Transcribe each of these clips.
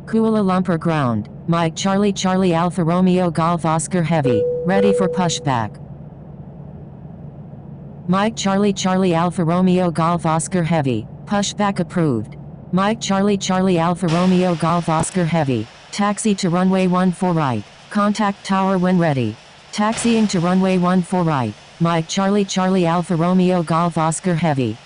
Kuala Lumpur ground. Mike Charlie Charlie Alpha Romeo Golf Oscar Heavy. Ready for pushback. Mike Charlie Charlie Alpha Romeo Golf Oscar Heavy. Pushback approved. Mike Charlie Charlie Alpha Romeo Golf Oscar Heavy. Taxi to runway 14 right. Contact tower when ready. Taxiing to runway 14 right. Mike Charlie Charlie Alpha Romeo Golf Oscar Heavy.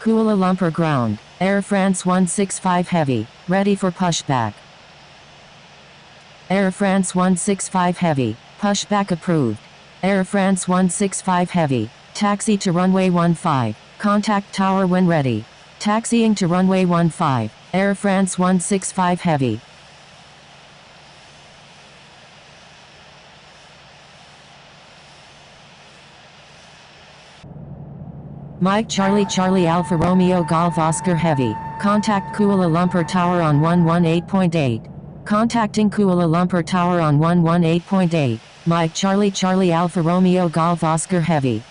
Kuala Lumpur ground. Air France 165 Heavy. Ready for pushback. Air France 165 Heavy. Pushback approved. Air France 165 Heavy. Taxi to runway 15. Contact tower when ready. Taxiing to runway 15. Air France 165 Heavy. Mike Charlie Charlie Alpha Romeo Golf Oscar Heavy. Contact Kuala Lumpur Tower on 118.8. Contacting Kuala Lumpur Tower on 118.8. Mike Charlie Charlie Alpha Romeo Golf Oscar Heavy.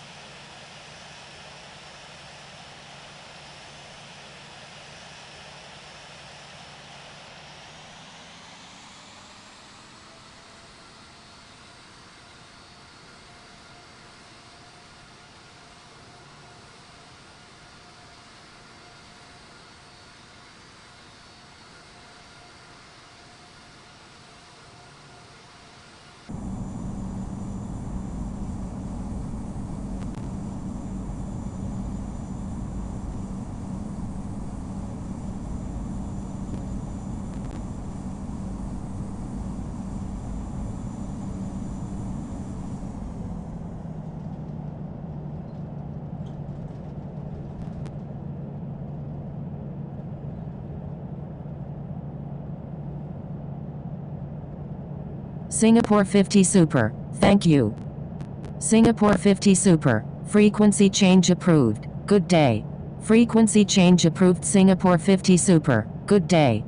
Singapore 50 Super. Thank you. Singapore 50 Super. Frequency change approved. Good day. Frequency change approved. Singapore 50 Super. Good day.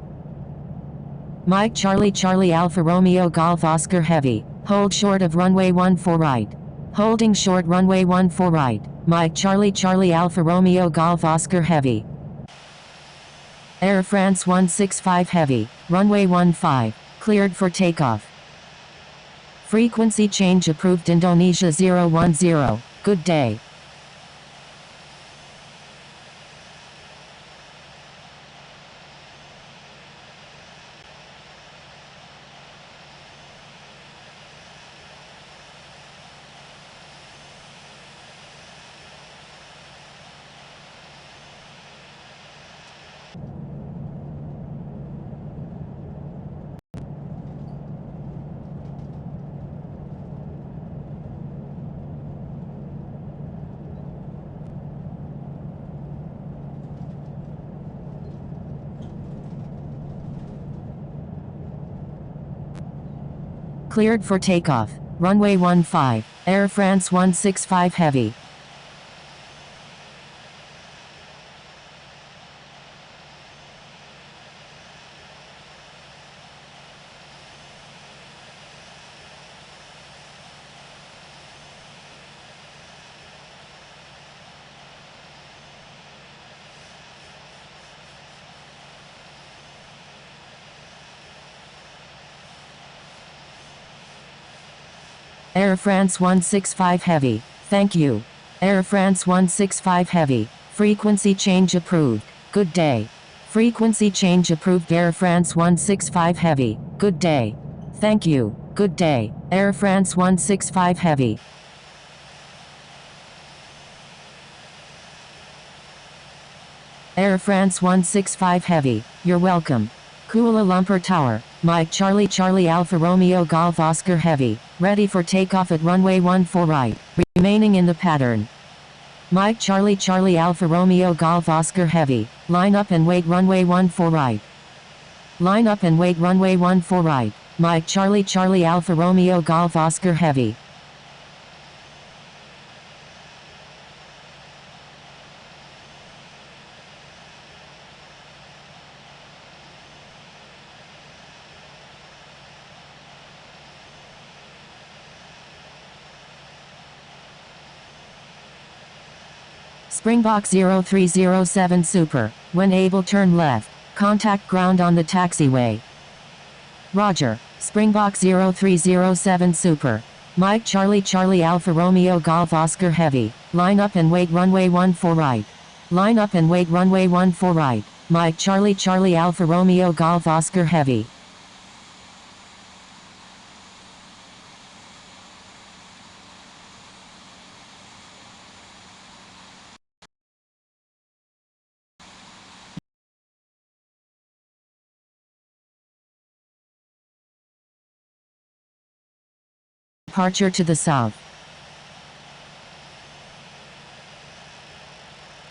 Mike Charlie Charlie Alpha Romeo Golf Oscar Heavy. Hold short of runway 14 right. Holding short runway 14 right. Mike Charlie Charlie Alpha Romeo Golf Oscar Heavy. Air France 165 Heavy. Runway 15. Cleared for takeoff. Frequency change approved. Indonesia 010. Good day. Cleared for takeoff. Runway 15. Air France 165 Heavy. Air France 165 Heavy. Thank you. Air France 165 Heavy. Frequency change approved. Good day. Frequency change approved. Air France 165 Heavy. Good day. Thank you. Good day. Air France 165 Heavy. Air France 165 Heavy. You're welcome. Kuala Lumpur Tower, Mike Charlie Charlie Alpha Romeo Golf Oscar Heavy, ready for takeoff at runway 14 right, remaining in the pattern. Mike Charlie Charlie Alpha Romeo Golf Oscar Heavy, line up and wait runway 14 right. Line up and wait runway 14 right, Mike Charlie Charlie Alpha Romeo Golf Oscar Heavy. Springbok 0307 Super, when able turn left, contact ground on the taxiway. Roger, Springbok 0307 Super. Mike Charlie Charlie Alpha Romeo Golf Oscar Heavy, line up and wait runway 14 right. Line up and wait runway 14 right, Mike Charlie Charlie Alpha Romeo Golf Oscar Heavy. Departure to the south.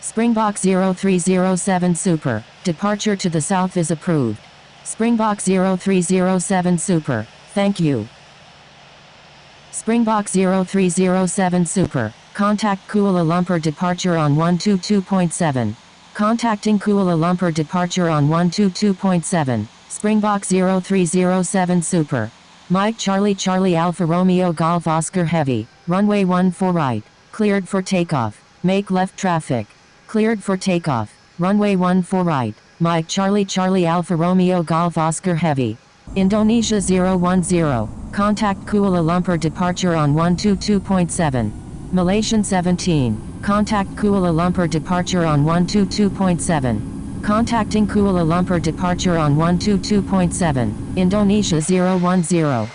Springbok 0307 Super, departure to the south is approved. Springbok 0307 Super, thank you. Springbok 0307 Super, contact Kuala Lumpur departure on 122.7. Contacting Kuala Lumpur departure on 122.7, Springbok 0307 Super. Mike Charlie Charlie Alpha Romeo Golf Oscar Heavy, runway 14 right, cleared for takeoff, make left traffic. Cleared for takeoff, runway 14 right, Mike Charlie Charlie Alpha Romeo Golf Oscar Heavy. Indonesia 010, contact Kuala Lumpur departure on 122.7. Malaysian 17, contact Kuala Lumpur departure on 122.7. Contacting Kuala Lumpur departure on 122.7, Indonesia 010.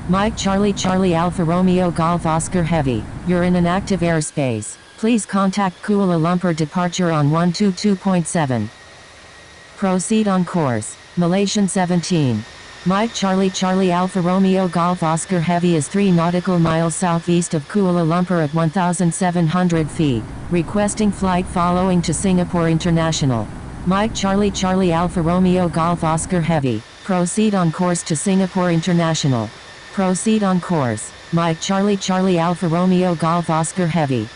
Mike Charlie Charlie Alpha Romeo Golf Oscar Heavy, you're in an active airspace. Please contact Kuala Lumpur departure on 122.7. Proceed on course, Malaysian 17. Mike Charlie Charlie Alpha Romeo Golf Oscar Heavy is 3 nautical miles southeast of Kuala Lumpur at 1,700 feet, requesting flight following to Singapore International. Mike Charlie Charlie Alpha Romeo Golf Oscar Heavy, proceed on course to Singapore International. Proceed on course, Mike Charlie Charlie Alpha Romeo Golf Oscar Heavy.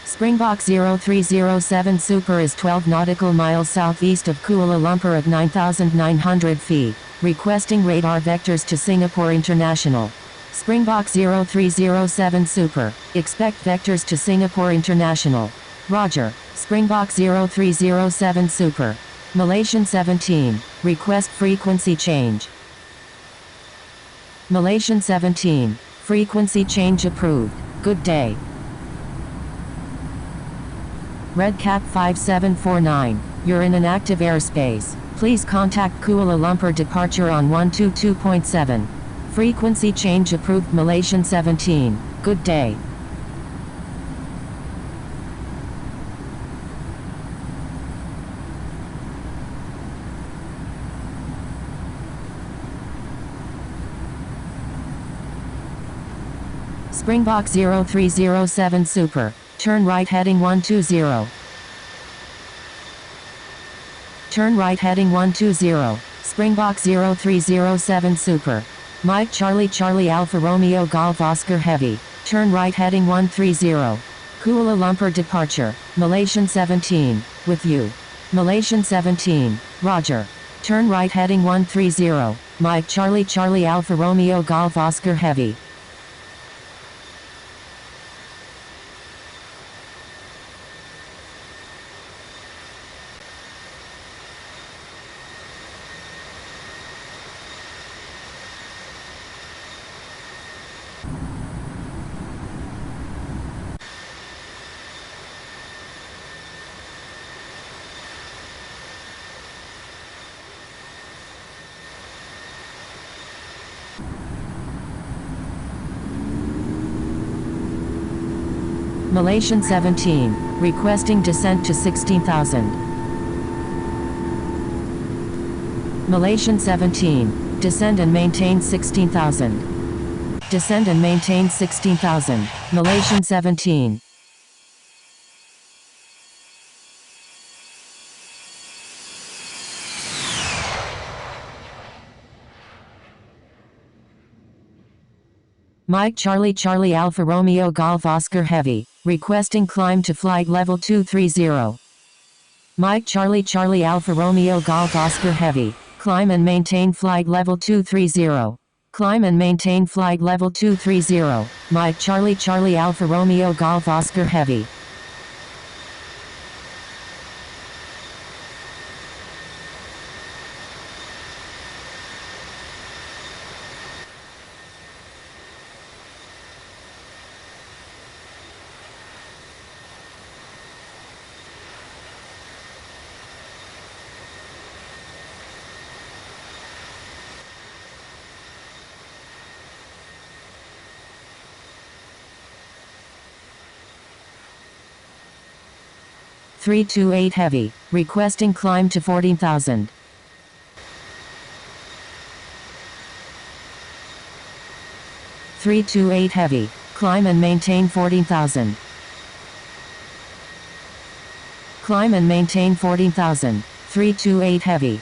Springbok 0307 Super is 12 nautical miles southeast of Kuala Lumpur at 9,900 feet, requesting radar vectors to Singapore International. Springbok 0307 Super, expect vectors to Singapore International. Roger, Springbok 0307 Super. Malaysian 17, request frequency change. Malaysian 17, frequency change approved. Good day. Red Cat 5749, you're in an active airspace. Please contact Kuala Lumpur departure on 122.7. Frequency change approved. Malaysian 17, good day. Springbok 0307 Super, turn right heading 120. Turn right heading 120, Springbok 0307 Super. Mike Charlie Charlie Alpha Romeo Golf Oscar Heavy, turn right heading 130. Kuala Lumpur departure, Malaysian 17, with you. Malaysian 17, Roger. Turn right heading 130, Mike Charlie Charlie Alpha Romeo Golf Oscar Heavy. Malaysian 17, requesting descent to 16,000. Malaysian 17, descend and maintain 16,000. Descend and maintain 16,000, Malaysian 17. Mike Charlie Charlie Alpha Romeo Golf Oscar Heavy, requesting climb to flight level 230. Mike Charlie Charlie Alpha Romeo Golf Oscar Heavy, climb and maintain flight level 230. Climb and maintain flight level 230, Mike Charlie Charlie Alpha Romeo Golf Oscar Heavy. (328) Heavy, requesting climb to 14,000. (328) Heavy, climb and maintain 14,000. Climb and maintain 14,000, 328 Heavy.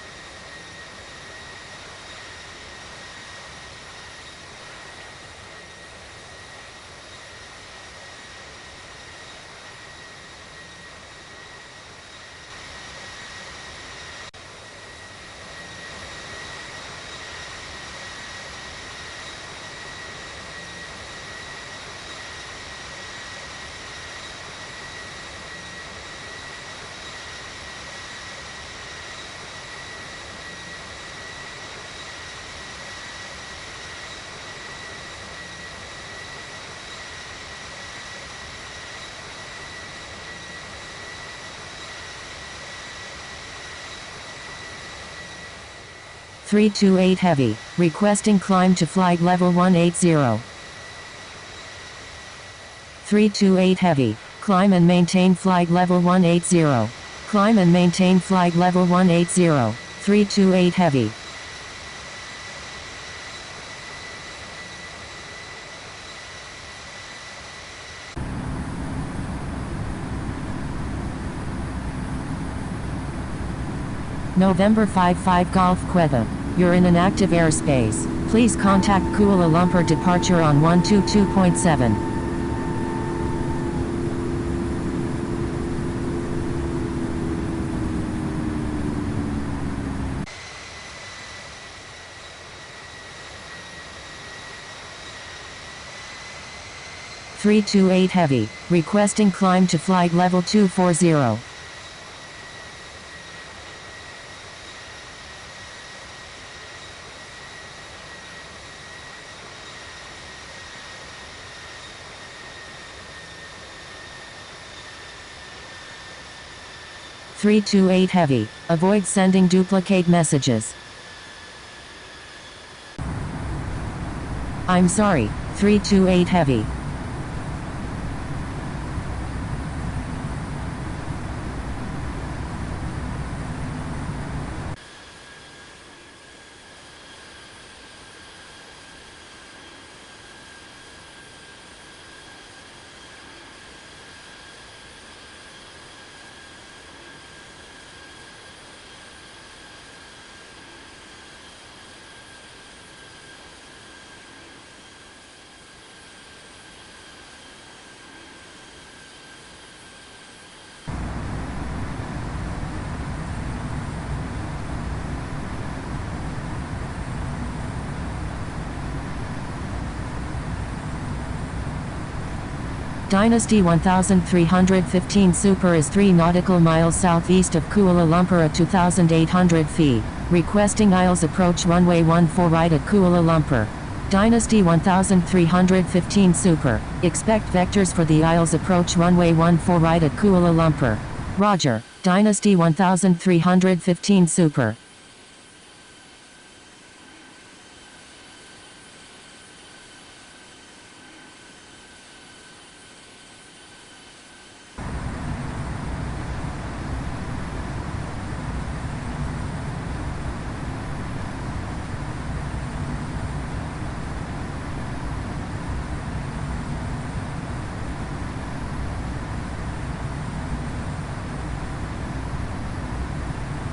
(328) Heavy, requesting climb to flight level 180. (328) Heavy, climb and maintain flight level 180. Climb and maintain flight level 180, 328 Heavy. November 55 Golf Quetta. You're in an active airspace. Please contact Kuala Lumpur departure on 122.7. (328) Heavy, requesting climb to flight level 240. (328) Heavy, avoid sending duplicate messages. I'm sorry, 328 Heavy. Dynasty 1315 Super is 3 nautical miles southeast of Kuala Lumpur at 2,800 feet. Requesting aisles approach runway 14 right at Kuala Lumpur. Dynasty 1315 Super. Expect vectors for the aisles approach runway 14 right at Kuala Lumpur. Roger. Dynasty 1315 Super.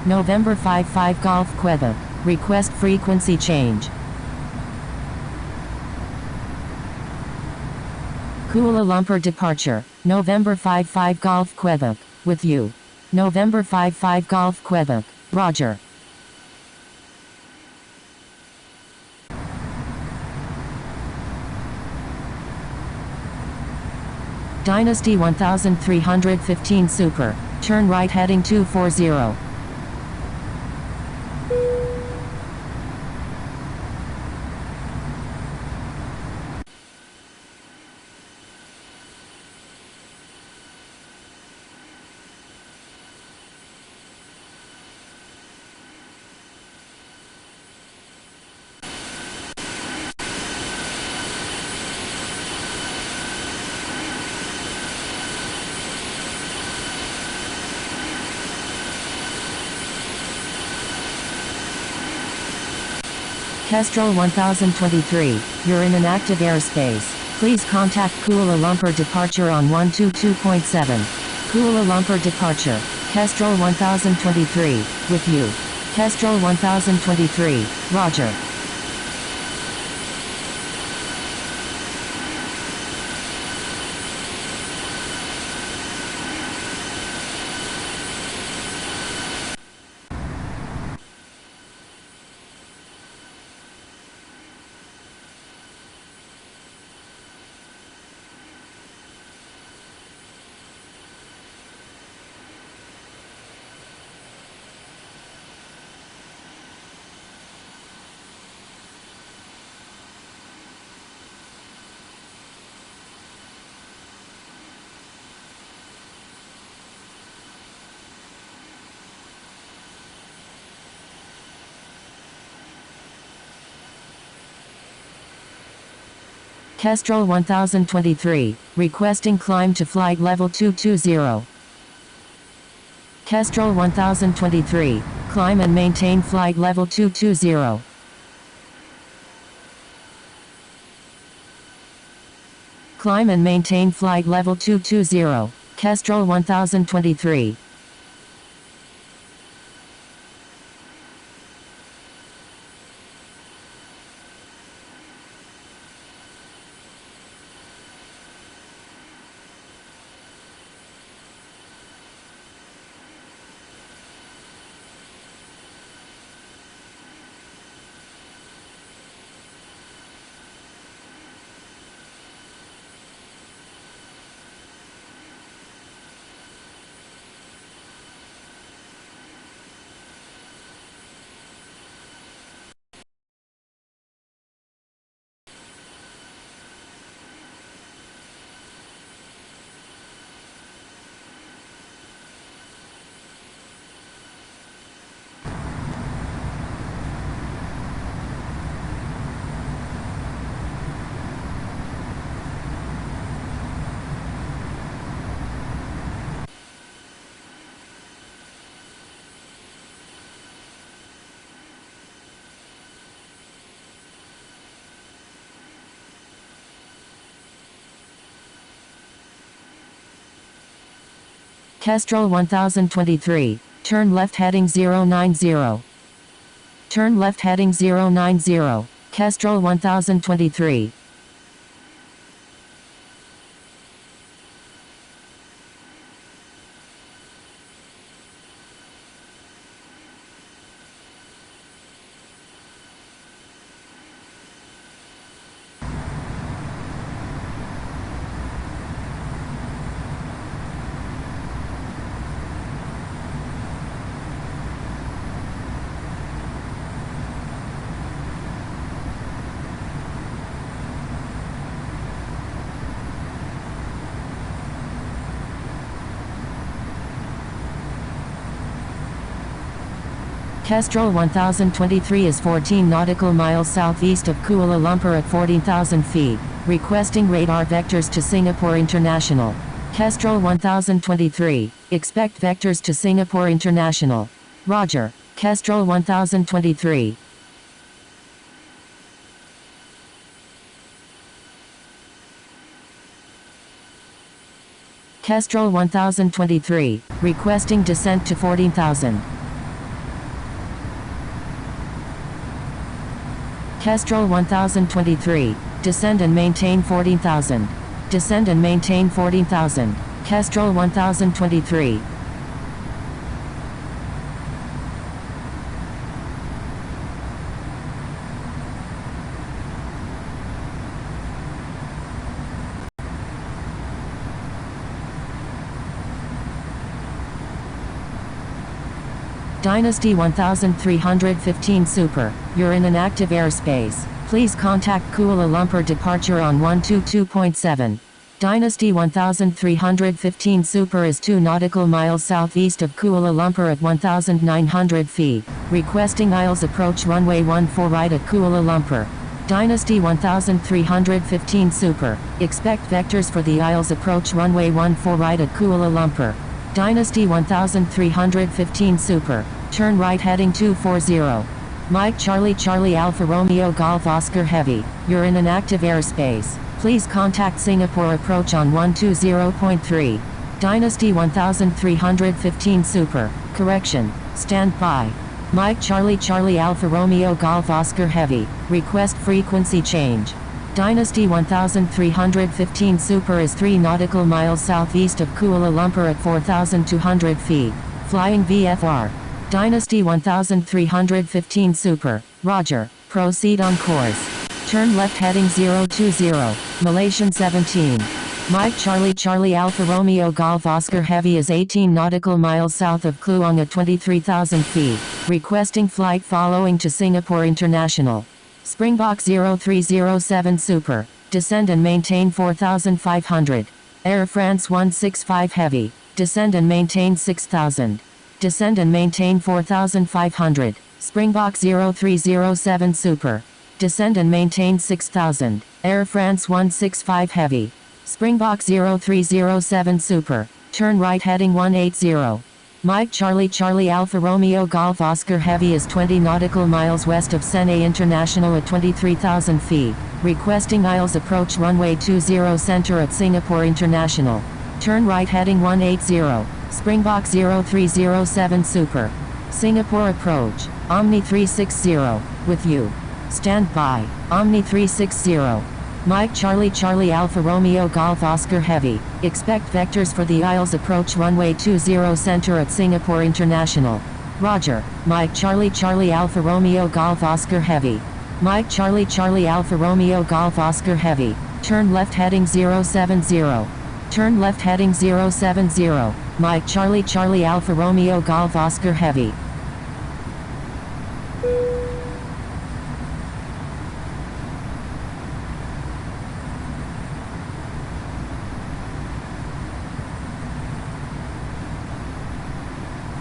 November 55 Golf Quebec. Request frequency change. Kuala Lumpur departure. November 55 Golf Quebec. With you. November 55 Golf Quebec. Roger. Dynasty 1315 Super. Turn right heading 240. Kestrel 1023, you're in an active airspace. Please contact Kuala Lumpur departure on 122.7. Kuala Lumpur departure. Kestrel 1023, with you. Kestrel 1023, Roger. Kestrel 1023, requesting climb to flight level 220. Kestrel 1023, climb and maintain flight level 220. Climb and maintain flight level 220, Kestrel 1023. Kestrel 1023, turn left heading 090. Turn left heading 090, Kestrel 1023. Kestrel 1023 is 14 nautical miles southeast of Kuala Lumpur at 14,000 feet, requesting radar vectors to Singapore International. Kestrel 1023, expect vectors to Singapore International. Roger, Kestrel 1023. Kestrel 1023, requesting descent to 14,000. Kestrel 1023, descend and maintain 14,000. Descend and maintain 14,000. Kestrel 1023. Dynasty 1315 Super, you're in an active airspace. Please contact Kuala Lumpur departure on 122.7. Dynasty 1315 Super is 2 nautical miles southeast of Kuala Lumpur at 1,900 feet, requesting IELTS approach runway 14 right at Kuala Lumpur. Dynasty 1315 Super, expect vectors for the IELTS approach runway 14 right at Kuala Lumpur. Dynasty 1315 Super, turn right heading 240. Mike Charlie Charlie Alpha Romeo Golf Oscar Heavy, you're in an active airspace. Please contact Singapore approach on 120.3. Dynasty 1315 Super, correction, stand by. Mike Charlie Charlie Alpha Romeo Golf Oscar Heavy, request frequency change. Dynasty 1315 Super is 3 nautical miles southeast of Kuala Lumpur at 4,200 feet, flying VFR. Dynasty 1315 Super, Roger, proceed on course. Turn left heading 020, Malaysian 17. Mike Charlie Charlie Alpha Romeo Golf Oscar Heavy is 18 nautical miles south of Kluang at 23,000 feet, requesting flight following to Singapore International. Springbok 0307 Super, descend and maintain 4,500. Air France 165 Heavy, descend and maintain 6,000. Descend and maintain 4,500. Springbok 0307 Super, descend and maintain 6,000. Air France 165 Heavy. Springbok 0307 Super, turn right heading 180. Mike Charlie Charlie Alpha Romeo Golf Oscar Heavy is 20 nautical miles west of Sene International at 23,000 feet, requesting IELTS approach runway 20 center at Singapore International. Turn right heading 180. Springbok 0307 Super. Singapore approach. Omni 360, with you. Stand by. Omni 360. Mike Charlie Charlie Alpha Romeo Golf Oscar Heavy, expect vectors for the IELTS approach runway 20 center at Singapore International. Roger, Mike Charlie Charlie Alpha Romeo Golf Oscar Heavy. Mike Charlie Charlie Alpha Romeo Golf Oscar Heavy, turn left heading 070. Turn left heading 070, Mike Charlie Charlie Alpha Romeo Golf Oscar Heavy.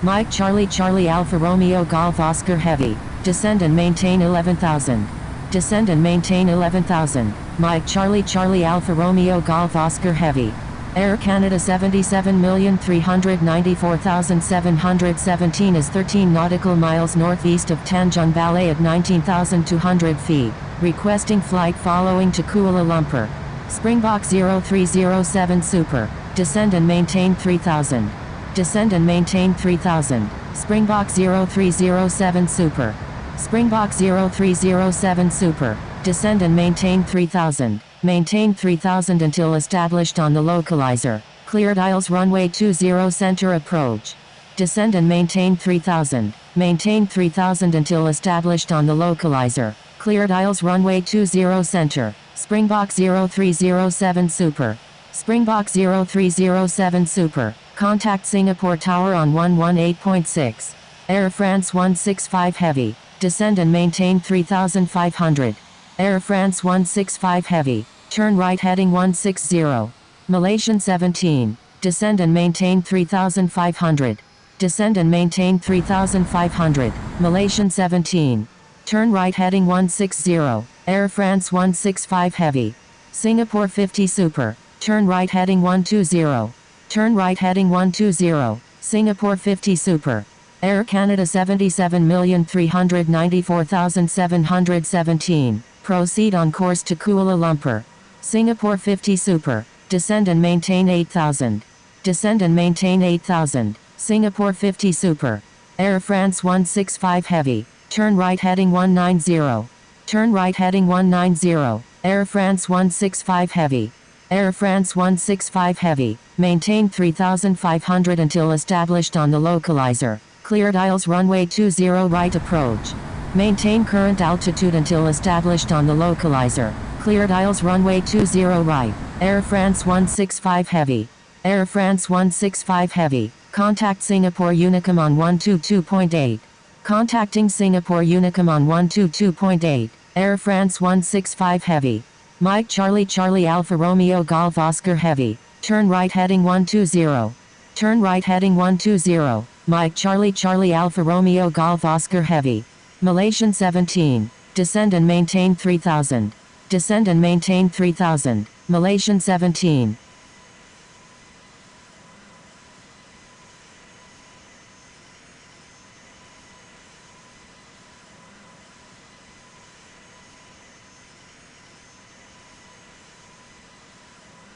Mike Charlie Charlie Alpha Romeo Golf Oscar Heavy, descend and maintain 11,000. Descend and maintain 11,000, Mike Charlie Charlie Alpha Romeo Golf Oscar Heavy. Air Canada 77,394,717 is 13 nautical miles northeast of Tanjung Balai at 19,200 feet, requesting flight following to Kuala Lumpur. Springbok 0307 Super, descend and maintain 3,000. Descend and maintain 3,000. Springbok 0307 Super. Springbok 0307 Super, descend and maintain 3,000. Maintain 3,000 until established on the localizer. Cleared IELTS runway 20 center approach. Descend and maintain 3,000. Maintain 3,000 until established on the localizer. Cleared IELTS runway 20 center. Springbok 0307 Super. Springbok 0307 Super. Contact Singapore Tower on 118.6. Air France 165 Heavy. Descend and maintain 3,500. Air France 165 Heavy, turn right heading 160. Malaysian 17, descend and maintain 3,500. Descend and maintain 3500. Malaysian 17. Turn right heading 160. Air France 165 Heavy. Singapore 50 Super. Turn right heading 120. Turn right heading 120. Singapore 50 Super. Air Canada 77,394,717. Proceed on course to Kuala Lumpur. Singapore 50 Super. Descend and maintain 8000. Descend and maintain 8000. Singapore 50 Super. Air France 165 Heavy. Turn right heading 190. Turn right heading 190. Air France 165 Heavy. Air France 165 Heavy. Maintain 3500 until established on the localizer. Cleared aisles runway 20 right approach. Maintain current altitude until established on the localizer. Cleared aisles runway 20 right. Air France 165 Heavy. Air France 165 Heavy. Contact Singapore Unicom on 122.8. Contacting Singapore Unicom on 122.8. Air France 165 Heavy. Mike Charlie Charlie Alpha Romeo Golf Oscar Heavy. Turn right heading 120. Turn right heading 120. Mike Charlie Charlie Alpha Romeo Golf Oscar Heavy. Malaysian 17. Descend and maintain 3000. Descend and maintain 3000. Malaysian 17.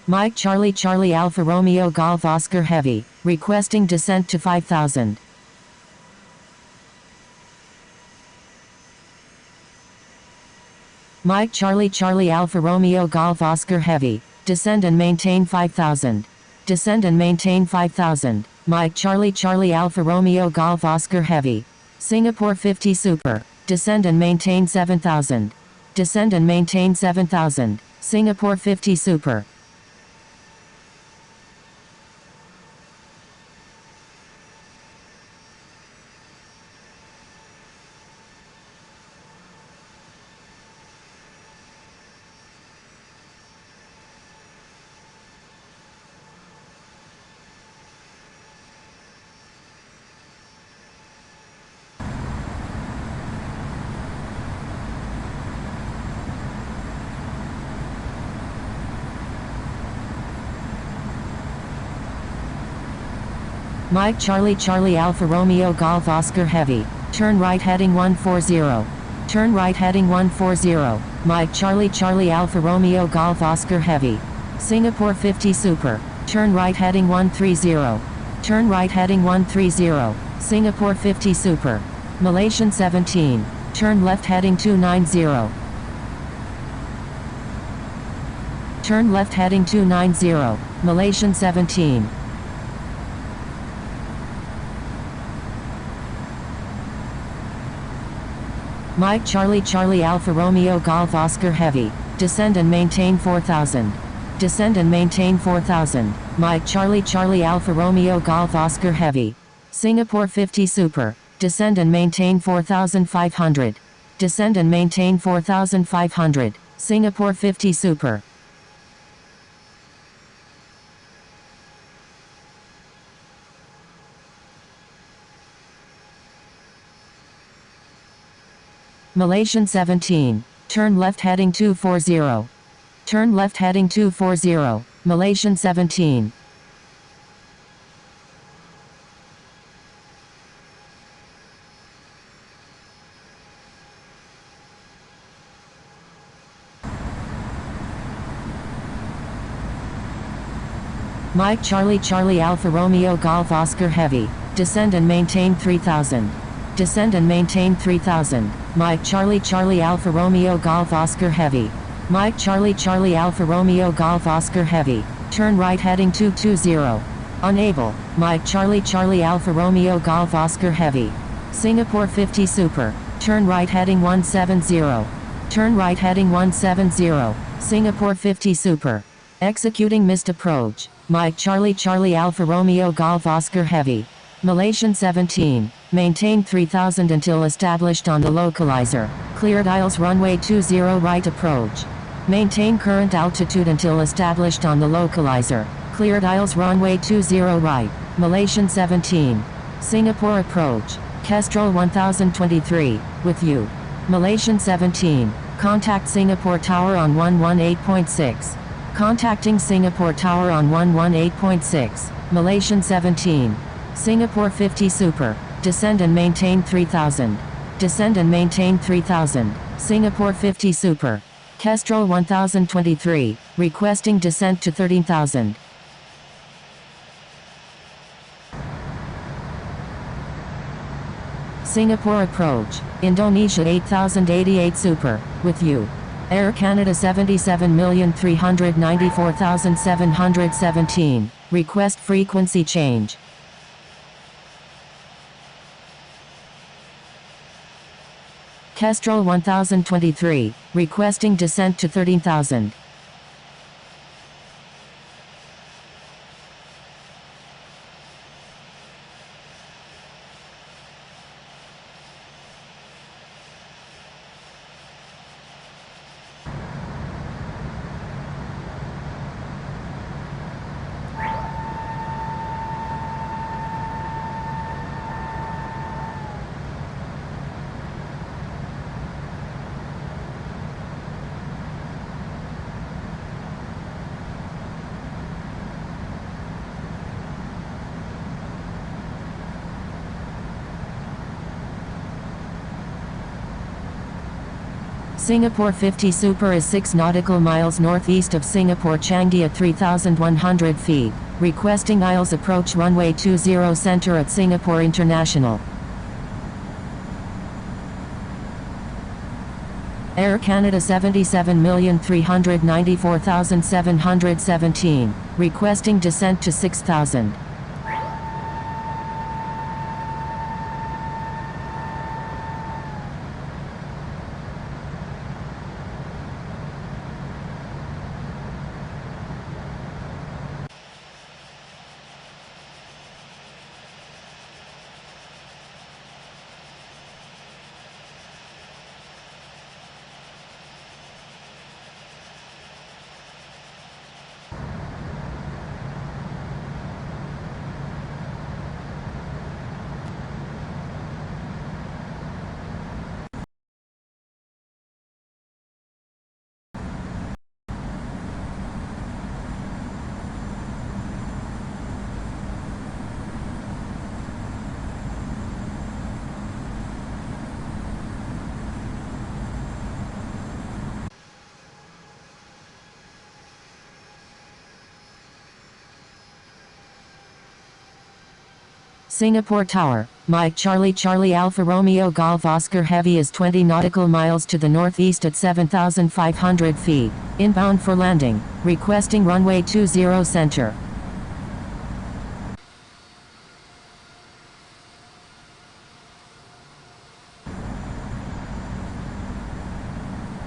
Mike Charlie Charlie Alpha Romeo Golf Oscar Heavy, requesting descent to 5000. Mike Charlie Charlie Alpha Romeo Golf Oscar Heavy, descend and maintain 5000. Descend and maintain 5000. Mike Charlie Charlie Alpha Romeo Golf Oscar Heavy. Singapore 50 Super, descend and maintain 7000. Descend and maintain 7000. Singapore 50 Super. Mike Charlie Charlie Alpha Romeo Golf Oscar Heavy. Turn right heading 140. Turn right heading 140. Mike Charlie Charlie Alpha Romeo Golf Oscar Heavy. Singapore 50 Super. Turn right heading 130. Turn right heading 130. Singapore 50 Super. Malaysian 17. Turn left heading 290. Turn left heading 290. Malaysian 17. Mike Charlie Charlie Alpha Romeo Golf Oscar Heavy. Descend and maintain 4000. Descend and maintain 4000. Mike Charlie Charlie Alpha Romeo Golf Oscar Heavy. Singapore 50 Super. Descend and maintain 4500. Descend and maintain 4500. Singapore 50 Super. Malaysian 17. Turn left heading 240. Turn left heading 240. Malaysian 17. Mike Charlie Charlie Alpha Romeo Golf Oscar Heavy. Descend and maintain 3000. Descend and maintain 3000. Mike Charlie Charlie Alpha Romeo Golf Oscar Heavy. Mike Charlie Charlie Alpha Romeo Golf Oscar Heavy. Turn right heading 220. Unable. Mike Charlie Charlie Alpha Romeo Golf Oscar Heavy. Singapore 50 Super. Turn right heading 170. Turn right heading 170. Singapore 50 Super. Executing missed approach. Mike Charlie Charlie Alpha Romeo Golf Oscar Heavy. Malaysian 17. Maintain 3000 until established on the localizer. Cleared aisles runway 20 right approach. Maintain current altitude until established on the localizer. Cleared aisles runway 20 right. Malaysian 17. Singapore approach. Kestrel 1023, with you. Malaysian 17. Contact Singapore Tower on 118.6. Contacting Singapore Tower on 118.6. Malaysian 17. Singapore 50 Super. Descend and maintain 3000. Descend and maintain 3000. Singapore 50 Super. Kestrel 1023. Requesting descent to 13,000. Singapore approach. Indonesia 8088 Super, with you. Air Canada 77,394,717. Request frequency change. Kestrel 1023. Requesting descent to 13,000. Singapore 50 Super is 6 nautical miles northeast of Singapore Changi at 3,100 feet, requesting IELTS approach runway 20 center at Singapore International. Air Canada 77,394,717, requesting descent to 6,000. Singapore Tower, Mike Charlie Charlie Alpha Romeo Golf Oscar Heavy is 20 nautical miles to the northeast at 7,500 feet, inbound for landing, requesting runway 20 center.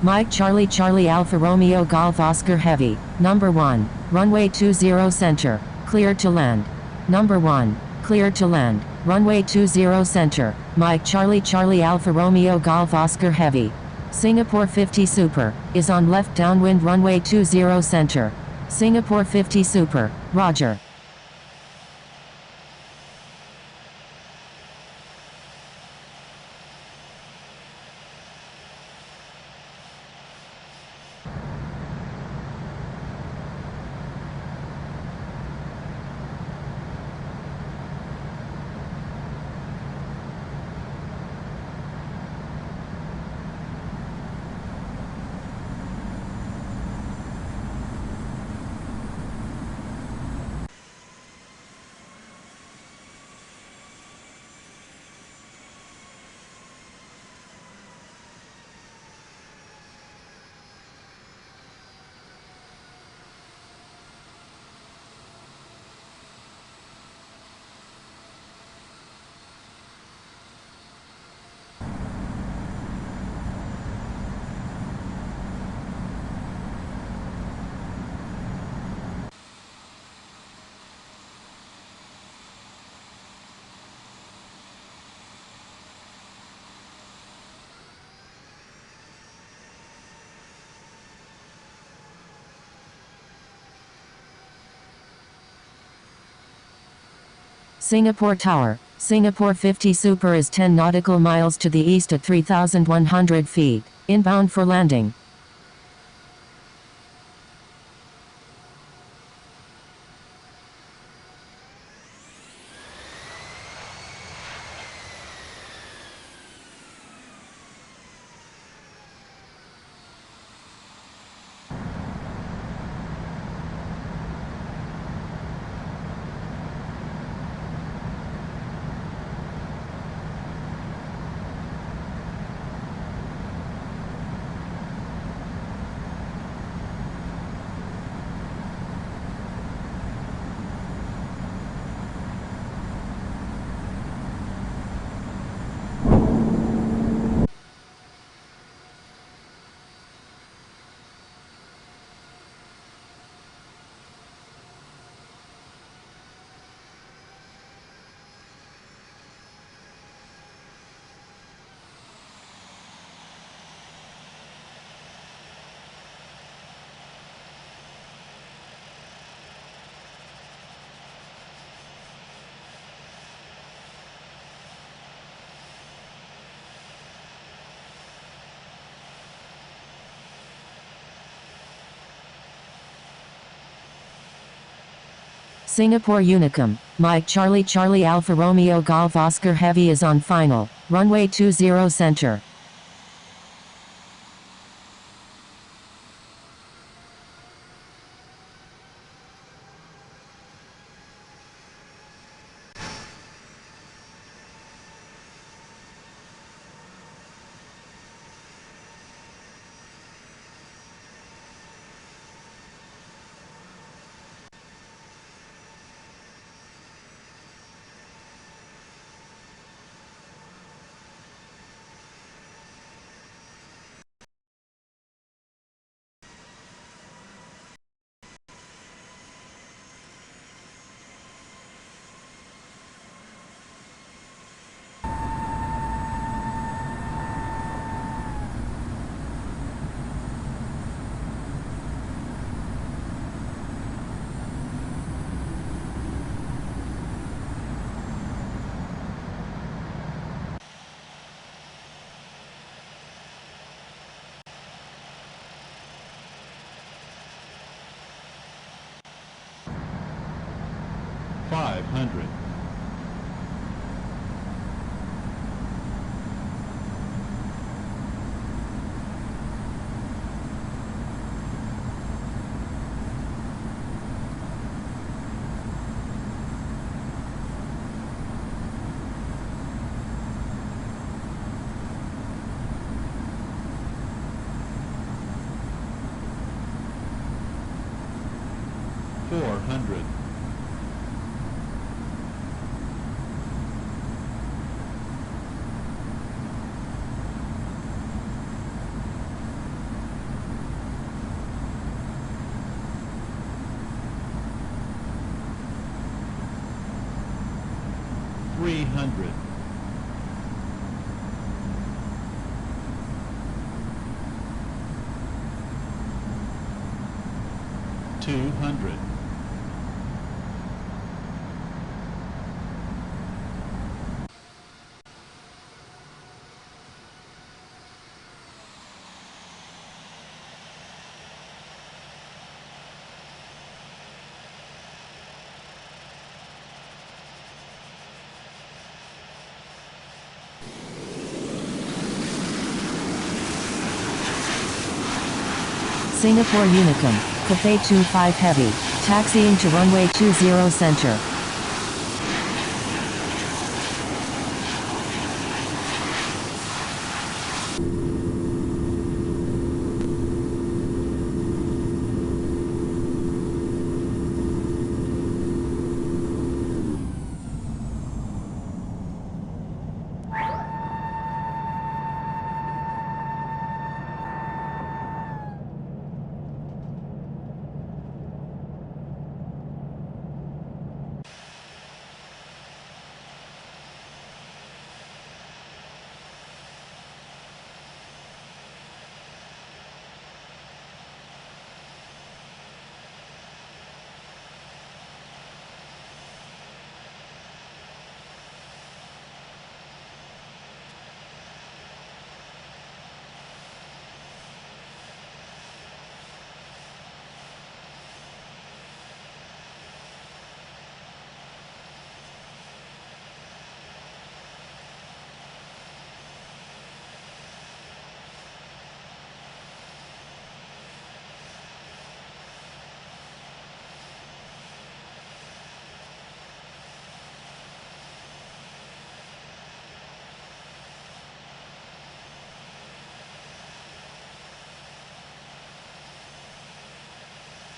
Mike Charlie Charlie Alpha Romeo Golf Oscar Heavy, number 1, runway 20 center, cleared to land. Number 1. Cleared to land, runway 20 center, Mike Charlie Charlie Alpha Romeo Golf Oscar Heavy. Singapore 50 Super, is on left downwind runway 20 center. Singapore 50 Super, roger. Singapore Tower, Singapore 50 Super is 10 nautical miles to the east at 3,100 feet. Inbound for landing. Singapore Unicum, Mike Charlie Charlie Alpha Romeo Golf Oscar Heavy is on final, runway 20 center. $500. 400. 300. 200. 'Singapore Unicum, Cathay 25 Heavy, taxiing to runway 20 center.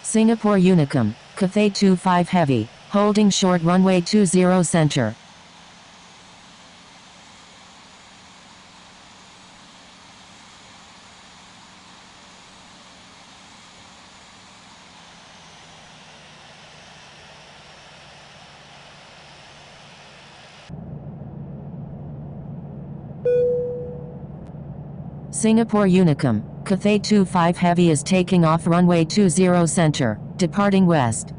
Singapore Unicum, Cathay 25 Heavy, holding short runway 20 center. Singapore Unicum, Cathay 25 Heavy is taking off runway 20 center, departing west.